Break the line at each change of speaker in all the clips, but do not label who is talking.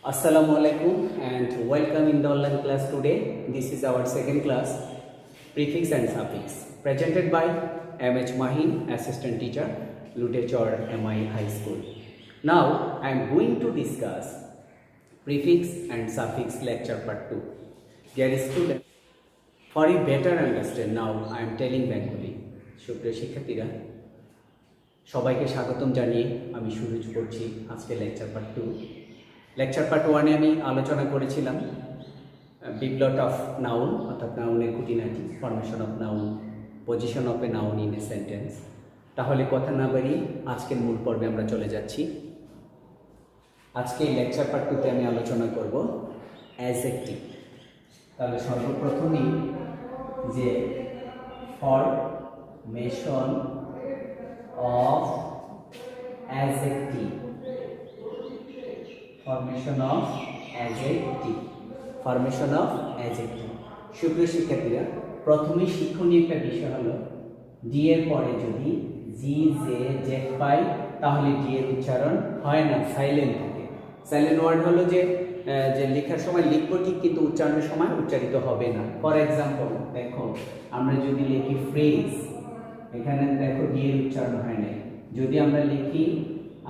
Assalamu alaikum and welcome in the online class today. This is our second class, prefix and suffix, presented by M.H. Mahin, assistant teacher, Lutechor MI High School. Now I am going to discuss prefix and suffix lecture part 2. Dear students, for a better understand now I am telling Bengali. সুপ্রিয় শিক্ষার্থীরা সবাইকে স্বাগতম জানিয়ে আমি শুরু করছি আজকে lecture part 2। Lecture part 1 এ আমি আলোচনা করেছিলাম বিপ্লট অফ নাউন অর্থাৎ নাউনের খুঁটিনাটি, formation of noun, position of a noun in a sentence. তাহলে কথা না বাড়িয়ে আজকের মূল পর্বে আমরা চলে যাচ্ছি। আজকে এই লেকচার পার্ট 2 তে আমি আলোচনা করব অ্যাডজেক্টিভ। তাহলে সর্বপ্রথমেই যে formation of adjective, formation of adjective, formation of adjective। সুপ্রিয় শিক্ষার্থীরা, প্রথমে শিক্ষণীয় একটা বিষয় হলো ডি এর পরে যদি জি জে জেড পাই তাহলে ডি এর উচ্চারণ হয় না, সাইলেন্ট থাকে। সাইলেন্ট ওয়ার্ড হলো যে লেখার সময় লিখবো ঠিক কিন্তু উচ্চারণের সময় উচ্চারিত হবে না। ফর এক্সাম্পল দেখো, আমরা যদি লিখি ফ্রেজ, এখানে দেখো ডি এর উচ্চারণ হয় নাই। যদি আমরা লিখি,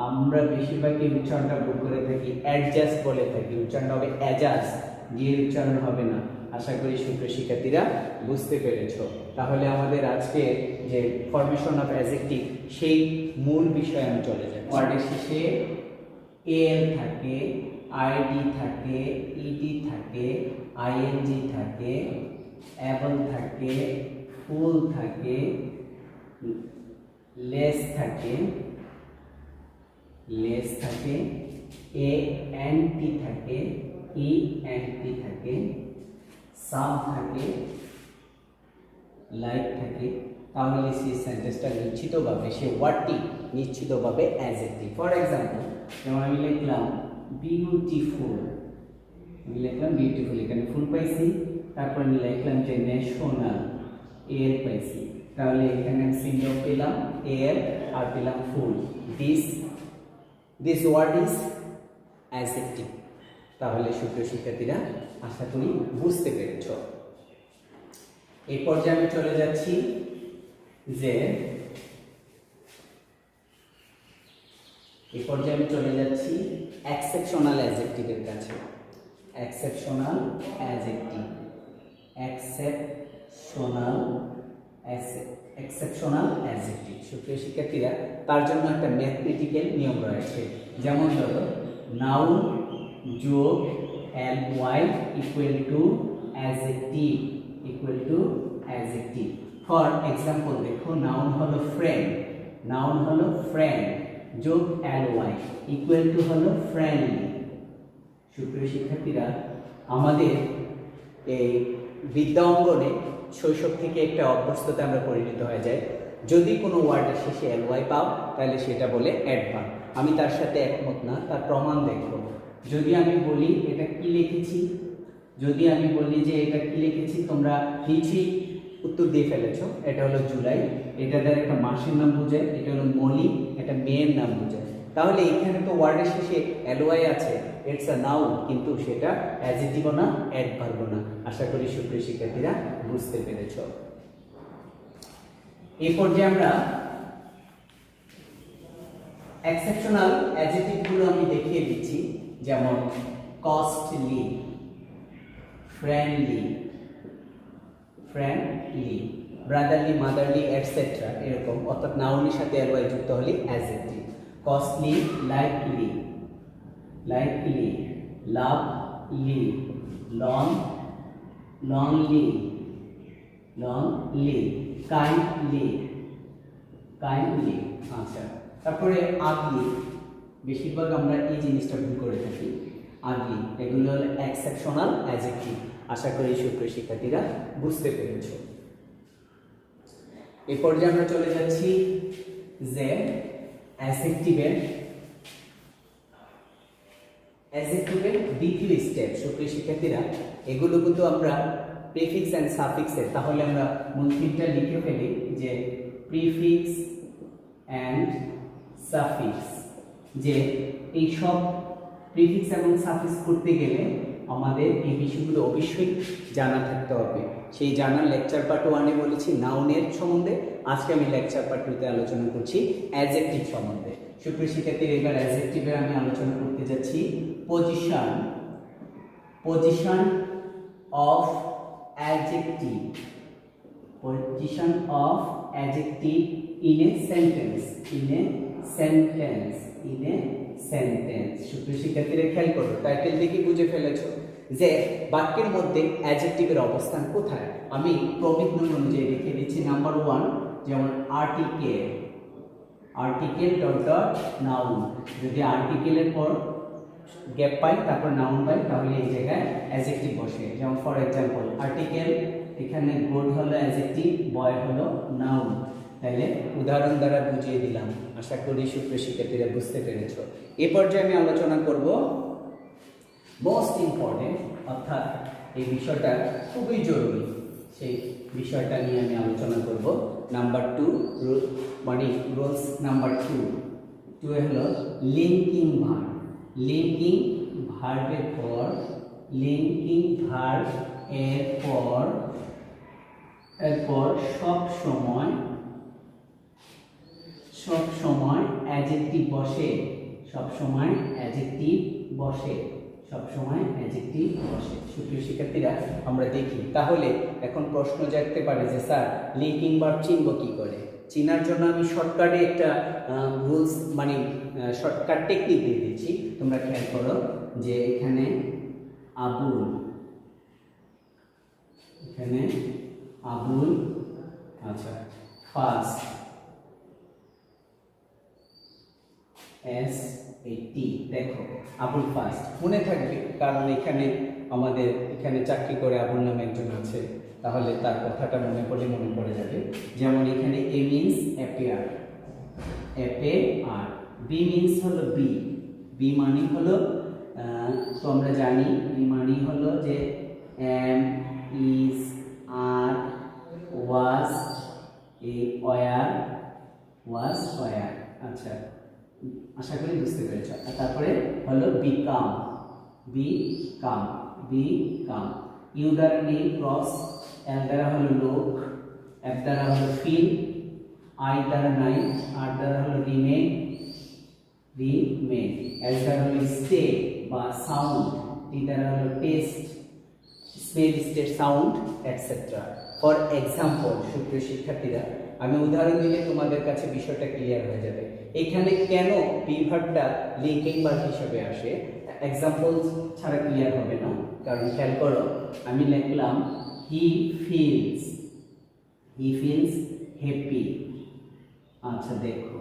আমরা বেশিরভাগই উচ্চারণটা ভুল করে থাকি, অ্যাডজাস্ট বলে থাকি, উচ্চারণ হবে অ্যাডজাস্ট, ডি এর উচ্চারণ হবে না। আশা করি সুপ্রিয় শিক্ষার্থীরা বুঝতে পেরেছো। তাহলে আমাদের আজকে যে ফরমেশন অফ অ্যাডজেক্টিভ সেই মূল বিষয়ে আমি চলে যাই। ওয়ার্ডের শেষে এল থাকে, আইডি থাকে, ইডি থাকে, আইএনজি থাকে, অ্যাবল থাকে, ফুল থাকে, লেস থাকে, এ এন টি থাকে, ই এন টি থাকে, সাম থাকে, লাইক থাকে। তাহলে সেই সেন্টেন্সটা নিশ্চিতভাবে, সেই ওয়ার্ডটি নিশ্চিতভাবে অ্যাডজেক্টিভ। ফর এক্সাম্পল, যেমন আমি লিখলাম বিউটিফুল, এখানে ফুল পাইছি, তারপর আমি লিখলাম যে ন্যাশনাল, এর পাইছি, তাহলে এখানে সিম্বল পেলাম এর আর পেলাম ফুল। This word is adjective. তাহলে সুপ্রিয় শিক্ষার্থীরা আশা করি বুঝতে পেরেছ। এই পর্যায়ে আমি চলে যাচ্ছি এক্সেপশনাল অ্যাডজেক্টিভের কাছে। এক্সেপশনাল অ্যাডজেক্টিভ সুপ্রিয় শিক্ষার্থীরা, তার জন্য একটা ম্যাথমেটিক্যাল নিয়ম রয়েছে। যেমন ধরো, নাউন যোগ L Y equal to adjective. For example দেখো, নাউন হলো ফ্রেন্ড, যোগ এল ওয়াই ইকুয়াল টু হলো ফ্রেন্ডলি। সুপ্রিয় শিক্ষার্থীরা, আমাদের এই বিদ্যা অঙ্গনে শৈশব থেকে একটা অভ্যস্ততা আমরা পরিণত হয়ে যায়। যদি কোনো ওয়ার্ডের শেষে এল ওয়াই পাও তাহলে সেটা বলে অ্যাডভার্ব। আমি তার সাথে একমত না, তার প্রমাণ দেখো। যদি আমি বলি এটা কি লিখেছি, তোমরা নিচেই উত্তর দিয়ে ফেলেছো। এটা হলো জুলাই, এটা দ্বারা একটা মাসের নাম বোঝায়, এটা হলো মলি, এটা মেয়ের নাম বোঝায়। তাহলে এখানে তো ওয়ার্ডের শেষে এল ওয়াই আছে, ইটস আ নাউন, কিন্তু সেটা অ্যাডজেক্টিভও না, অ্যাডভার্বও না। আশা করি সুপ্রিয় শিক্ষার্থীরা বুঝতে পেরেছ। এই পর্যায়ে আমরা এক্সেপশনাল অ্যাডজেক্টিভগুলো আমি দেখিয়ে দিচ্ছি। যেমন costly, friendly, brotherly, motherly, etcetera, এরকম। অর্থাৎ নাউনের সাথে এল ওয়াই যুক্ত হলে adjective. Costly, likely, lovely, lonely, kindly. আচ্ছা, তারপরে আগলি, বেশিরভাগ আমরা এই জিনিসটা ভুল করে থাকি, আগলি। এগুলো হলো এক্সেপশনাল অ্যাডজেক্টিভ। আশা করি সুপ্রিয় শিক্ষার্থীরা বুঝতে পেরেছ। এই পর্যায়ে আমরা চলে যাচ্ছি যে অ্যাডজেক্টিভের দ্বিতীয় স্টেপ। সুপ্রিয় শিক্ষার্থীরা, এগুলো কিন্তু আমরা প্রিফিক্স অ্যান্ড সাফিক্সের। তাহলে আমরা মূল থিমটা লিখে ফেলি যে প্রিফিক্স অ্যান্ড সাফিক্স, যে এই সব প্রিফিক্স এবং সাফিক্স করতে গেলে আমাদের এই বিষয়গুলো অবশ্যই জানা থাকতে হবে। সেই জানার লেকচার পার্ট 1-এ বলেছি নাউনের সম্বন্ধে, আজকে আমি লেকচার পার্ট 2-তে আলোচনা করছি অ্যাডজেক্টিভ সম্বন্ধে। সুপ্রিয় শিক্ষার্থীরা, এবার অ্যাডজেক্টিভের আমি আলোচনা করতে যাচ্ছি position of adjective, position of adjective in a sentence, সুপ্রিয় শিক্ষার্থীরা খেয়াল করো, টাইটেল দেখে বুঝে ফেলেছো যে বাক্যের মধ্যে অ্যাডজেক্টিভের অবস্থান কোথায়। আমি প্রমিত নিয়ম অনুযায়ী লিখে দিচ্ছি। নাম্বার 1, যেমন আর্টিকেল ডট ডট নাউন। যদি আর্টিকেলের পর গ্যাপ পাই, তারপর নাউন পাই, তাহলে এই জায়গায় অ্যাডজেক্টিভ বসে। যেমন ফর এক্সাম্পল, আর্টিকেল, এখানে গোড হলো অ্যাডজেক্টিভ, বয় হলো নাউন। তাহলে উদাহরণ দ্বারা বুঝিয়ে দিলাম, আশা করি সুপ্রিয় শিক্ষার্থীরা বুঝতে পেরেছ। এ পর্যায়ে আমি আলোচনা করব মোস্ট ইম্পর্টেন্ট, অর্থাৎ এই বিষয়টা খুবই জরুরি, সেই বিষয়টা নিয়ে আমি আলোচনা করব। নাম্বার 2, মানে রুলস নাম্বার 2 হলো লিঙ্কিং ভার্ব। লিঙ্কিং ভার্বের পর, এরপর সব সময় অ্যাডজেক্টিভ বসে, সুপ্রিয় শিক্ষার্থীরা, আমরা দেখি। তাহলে এখন প্রশ্ন জাগতে পারে যে স্যার, লিঙ্কিং ভার্ব চিনব কি করে? চিনার জন্য আমি শর্টকাটে একটা রুলস, মানে শর্টকাট টেকনিক দিয়ে দিচ্ছি। তোমরা খেয়াল করো যে এখানে আবুল, আচ্ছা, ফার্স্ট SAT, দেখো আবুল ফার্স্ট মনে থাকবে, কারণ এখানে আমাদের এখানে চাকরি করে আবুল নামে একজন আছে, তাহলে তার কথাটা মনে পড়ে যাবে। যেমন এখানে A means appear, B means হলো B মানে হলো, তো আমরা জানি B মানে হলো যে am, is, are, was, where, আচ্ছা, আশা করি বুঝতে পেরেছ। আর তারপরে হলো বিকাম, ইউ দ্বারা নেই ক্রস, এল দ্বারা হলো লোক, এফ দ্বারা হলো ফিল, আই দ্বারা নাই, আর দ্বারা হলো রিমেন, এস দ্বারা হলো স্টে বা সাউন্ড, টি দ্বারা হলো test, smell, state, sound, etcetera. For example, সুপ্রিয় শিক্ষার্থীরা, আমি উদাহরণ দিলে তোমাদের কাছে বিষয়টা ক্লিয়ার হয়ে যাবে। এখানে কেন বি ভার্বটা লিঙ্কিং ভার্ব হিসেবে আসে, এক্সাম্পল ছাড়া ক্লিয়ার হবে না। কারণ খেয়াল করো, আমি লিখলাম হি ফিলস হ্যাপি। আচ্ছা দেখো,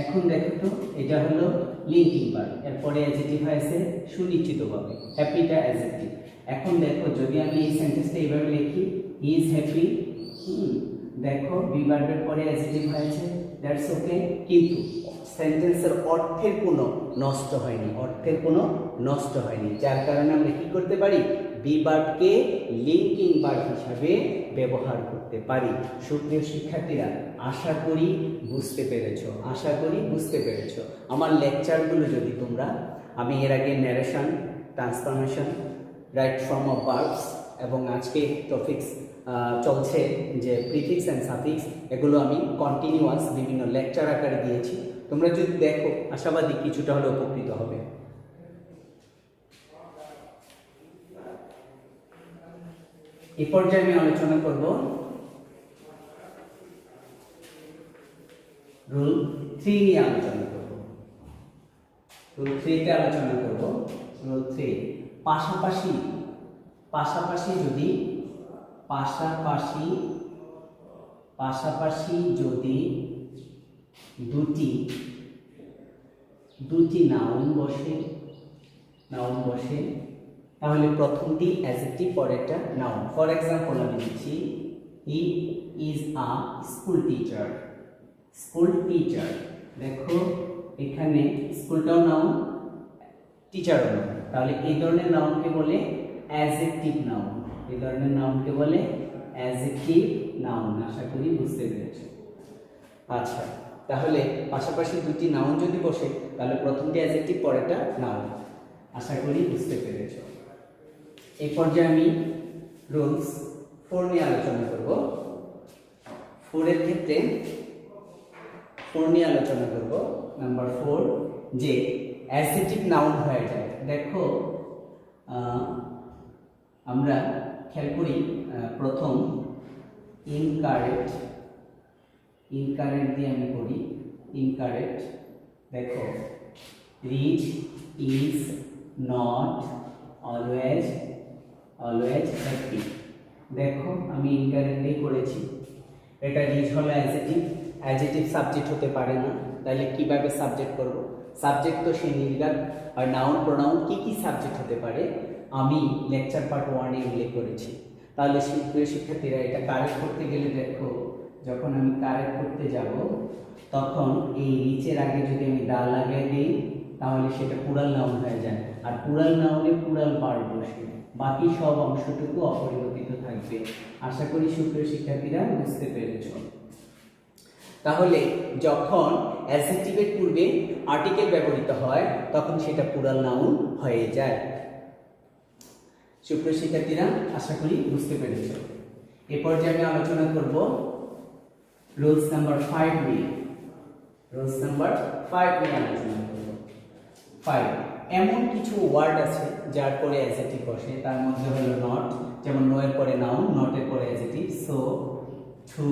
এখন দেখো তো, এটা হলো লিঙ্কিং ভার্ব, এরপরে অ্যাডজেক্টিভ হয়েছে সুনিশ্চিতভাবে, হ্যাপিটা অ্যাডজেক্টিভ। এখন দেখো, যদি আমি এই সেন্টেন্সটা এইভাবে লিখি, হি ইজ হ্যাপি, দেখো বি ভার্বের পরে অ্যাডজেক্টিভ হয়েছে, দ্যাটস ওকে, কিন্তু সেন্টেন্সের অর্থের কোনো নষ্ট হয়নি, যার কারণে আমরা কি করতে পারি, বি ভার্বকে লিঙ্কিং ভার্ব হিসাবে ব্যবহার করতে পারি। সুপ্রিয় শিক্ষার্থীরা, আশা করি বুঝতে পেরেছো। আমার লেকচারগুলো যদি তোমরা, আমি এর আগে narration, transformation, right form of verbs, এবং আজকে টপিকস চলছে যে প্রিফিক্স অ্যান্ড সাফিক্স, এগুলো আমি কন্টিনিউয়াস বিভিন্ন লেকচার আকারে দিয়েছি। তোমরা যদি দেখো, আশাবাদী কিছুটা হলে উপকৃত হবে। এই পর্যায়ে আমি আলোচনা করব রুল 3 নিয়ে আলোচনা করব। রুল 3 পাশাপাশি যদি দুটি নাউন বসে, তাহলে প্রথমটি অ্যাডজেক্টিভ, পরেরটা নাউন। ফর এক্সাম্পল আমি দিচ্ছি, he is a school teacher. দেখো এখানে স্কুলটাও নাউন, টিচারও নাউন, তাহলে এই ধরনের নাউনকে বলে অ্যাডজেক্টিভ নাউন। আশা করি বুঝতে পেরেছো। আচ্ছা, তাহলে পাশাপাশি দুটি নাউন যদি বসে, তাহলে প্রথমটি অ্যাডজেক্টিভ, পরেরটা নাউন। আশা করি বুঝতে পেরেছ। এই পর্যায়ে আমি রুলস 4 নিয়ে আলোচনা করব। 4 এর ক্ষেত্রে 4 নিয়ে আলোচনা করব। নাম্বার 4 যে অ্যাডজেক্টিভ নাউন হয়ে যায়। দেখো আমরা খেয়াল করি প্রথম ইনকারেক্ট দিয়ে আমি করি ইনকারেক্ট। দেখো rich is not always happy. দেখো আমি ইনকারেক্ট দিয়ে করেছি। এটা রিচ হলো অ্যাডজেক্টিভ সাবজেক্ট হতে পারে না, তাহলে কিভাবে সাবজেক্ট করব? সাবজেক্ট তো সে নির্গাত, আর নাউন প্রোনাউন কি সাবজেক্ট হতে পারে আমি লেকচার পার্ট 1 এ উল্লেখ করেছি। তাহলে প্রিয় শিক্ষার্থীরা এটা কারেক্ট করতে গেলে দেখো যখন আমি কারেক্ট করতে যাব তখন এই রিচের আগে যদি আমি দা লাগাই দিই তাহলে সেটা প্লুরাল নাউন হয়ে যায়, আর প্লুরাল নাউনে প্লুরাল ভার্ব বসে, বাকি সব অংশটুকু অপরিবর্তিত থাকবে। আশা করি সুপ্রিয় শিক্ষার্থীরা বুঝতে পেরেছ। তাহলে যখন অ্যাডজেক্টিভের পূর্বে আর্টিকেল ব্যবহৃত হয় তখন সেটা প্লুরাল নাউন হয়ে যায়। সুপ্রিয় শিক্ষার্থীরা আশা করি বুঝতে পেরেছ। এরপর যে আমি আলোচনা করব রুলস নাম্বার 5 নিয়ে। রুলস নাম্বার 5 নিয়ে আলোচনা করব। 5 এমন কিছু ওয়ার্ড আছে যার পরে অ্যাডজেক্টিভ বসে, তার মধ্যে হলো নট, যেমন নো এর পরে নাউন, নট এর পরে adjective, so, too,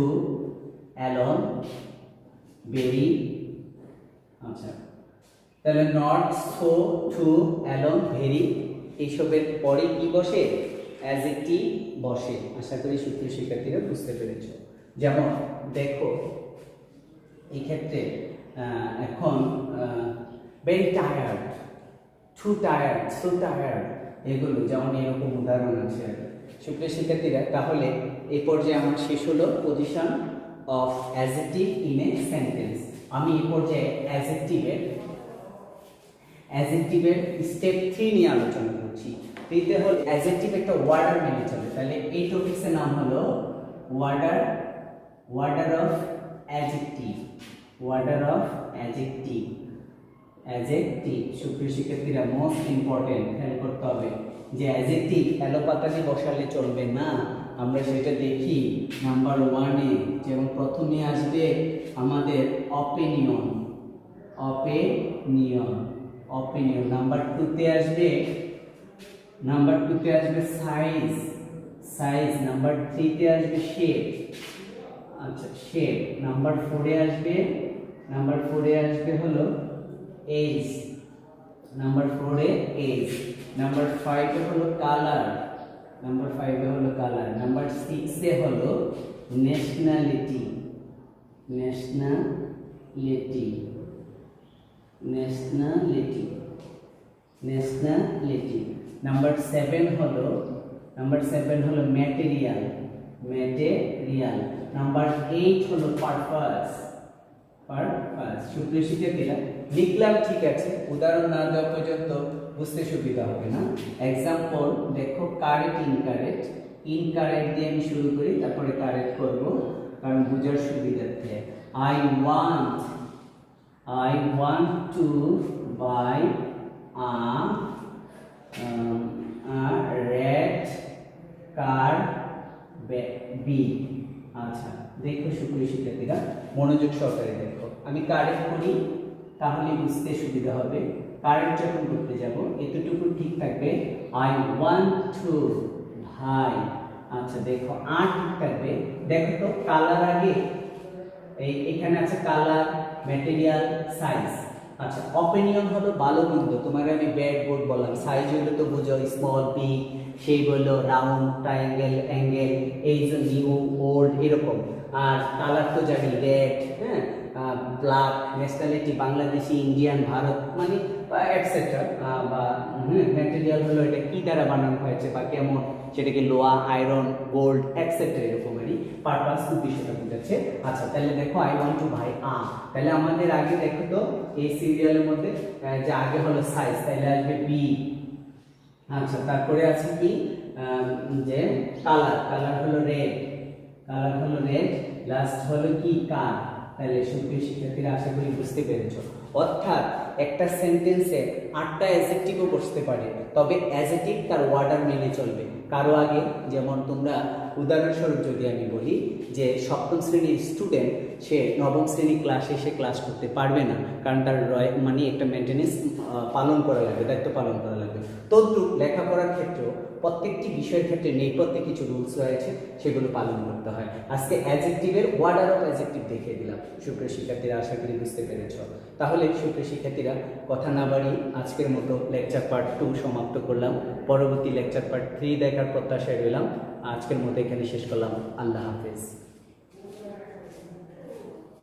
alone, very. আচ্ছা, তাহলে not, so, too, alone, very এইসবের পরে কি বসে? অ্যাডজেক্টিভ বসে। আশা করি সুপ্রিয় শিক্ষার্থীরা বুঝতে পেরেছ। যেমন দেখো এই ক্ষেত্রে এখন very tired, two tired, so tired, এগুলো যেমন এরকম উদাহরণ আছে সুপ্রিয় শিক্ষার্থীরা। তাহলে এই পর্যায়ে আমার শেষ হলো position of adjective in a sentence. আমি এই পর্যায়ে অ্যাডজেক্টিভের স্টেপ 3 নিয়ে আলোচনা করছি। এতে হল অ্যাডজেক্টিভ একটা ওয়ার্ডার মেনে চলে। তাহলে এই টপিকের নাম হলো ওয়ার্ডার অফ অ্যাডজেক্টিভ। সুপ্রিয় শিক্ষার্থীরা মোস্ট ইম্পর্টেন্ট, খেয়াল করতে হবে যে অ্যাডজেক্টিভ এলোপাতারি বসালে চলবে না। আমরা সেটা দেখি নাম্বার 1 এ, যেমন প্রথমে আসবে আমাদের অপিনিয়ন। নাম্বার 2 তে আসবে সাইজ। নাম্বার 3 তে আসবে শেপ। আচ্ছা, শেপ। নাম্বার 4 এ আসবে হলো এজ। নাম্বার 5 এ হলো কালার। নাম্বার 6 এ হলো ন্যাশনালিটি। নাম্বার 7 হলো ম্যাটেরিয়াল। নাম্বার 8 হলো পারপাস। সুপ্রিয় শিক্ষার্থীরা লিখলাম, ঠিক আছে, উদাহরণ না দেওয়া পর্যন্ত বুঝতে সুবিধা হবে না। এক্সাম্পল দেখো কারেক্ট, ইনকারেক্ট দিয়ে আমি শুরু করি, তারপরে কারেক্ট করব কারণ বোঝার সুবিধার্থে। I want to buy a red car B। আচ্ছা, দেখো সুপ্রিয় শিক্ষার্থীরা মনোযোগ সহকারে দেখো। আমি কারেক্ট করি তাহলে বুঝতে সুবিধা হবে। কারেক্ট যখন করতে যাব এতটুকু ঠিক থাকবে, I want to buy। আচ্ছা দেখো ঠিক থাকবে। দেখো তো কালার আগে এখানে আছে কালার, ম্যাটেরিয়াল, সাইজ। আচ্ছা, অপিনিয়ন হলো ভালো মন্দ, তোমার আমি ব্যাড গুড বললাম। সাইজ হলো তো বুঝো স্মল, বিগ, সেই বললো রাউন্ড, ট্রায়াঙ্গেল, অ্যাঙ্গেল, এই যে নিউ, ওল্ড এরকম। আর কালার তো জানি রেড, হ্যাঁ, black, nationality Bangladeshi, Indian, Bharat, মানে এটসেট্রা। বা ম্যাটেরিয়াল হলো এটা কি দ্বারা বানানো হয়েছে বা কেমন, সেটাকে লোহা, আয়রন, গোল্ড এটসেট্রা এরকমই। পারপাস উদ্দেশ্যটা বুঝাচ্ছে। আচ্ছা, তাহলে দেখো I want to buy a, তাহলে আমাদের আগে দেখো তো এই সিরিয়ালের মধ্যে যে আগে হলো সাইজ, তাহলে আসবে বি। আচ্ছা, তারপরে আছে কি যে কালার হলো রেড, লাস্ট হলো কি কার। তাহলে সুপ্রিয় শিক্ষার্থীরা আশা করি বুঝতে পেরেছো। অর্থাৎ একটা সেন্টেন্সে 8টা অ্যাডজেক্টিভও বসতে পারে, তবে অ্যাডজেক্টিভ তার অর্ডার মেনে চলবে। কারো আগে, যেমন তোমরা উদাহরণস্বরূপ যদি আমি বলি যে সপ্তম শ্রেণীর স্টুডেন্ট সে নবম শ্রেণীর ক্লাসে এসে ক্লাস করতে পারবে না, কারণ তার মানে একটা মেনটেনেন্স পালন করা লাগবে, দায়িত্ব পালন করা লাগবে। তদ্রূপ লেখাপড়ার ক্ষেত্রেও প্রত্যেকটি বিষয়ের ক্ষেত্রে নেপথ্যে কিছু রুলস রয়েছে, সেগুলো পালন করতে হয়। আজকে অ্যাডজেক্টিভের অর্ডার অফ অ্যাডজেক্টিভ দেখিয়ে দিলাম। সুপ্রিয় শিক্ষার্থীরা, আশা করি বুঝতে পেরেছ। তাহলে সুপ্রিয় শিক্ষার্থীরা, কথা না বাড়িয়ে আজকের মতো লেকচার পার্ট 2 সমাপ্ত করলাম। পরবর্তী লেকচার পার্ট 3 দেখার প্রত্যাশায় রইলাম। আজকের মতো এখানে শেষ করলাম। আল্লাহ হাফেজ।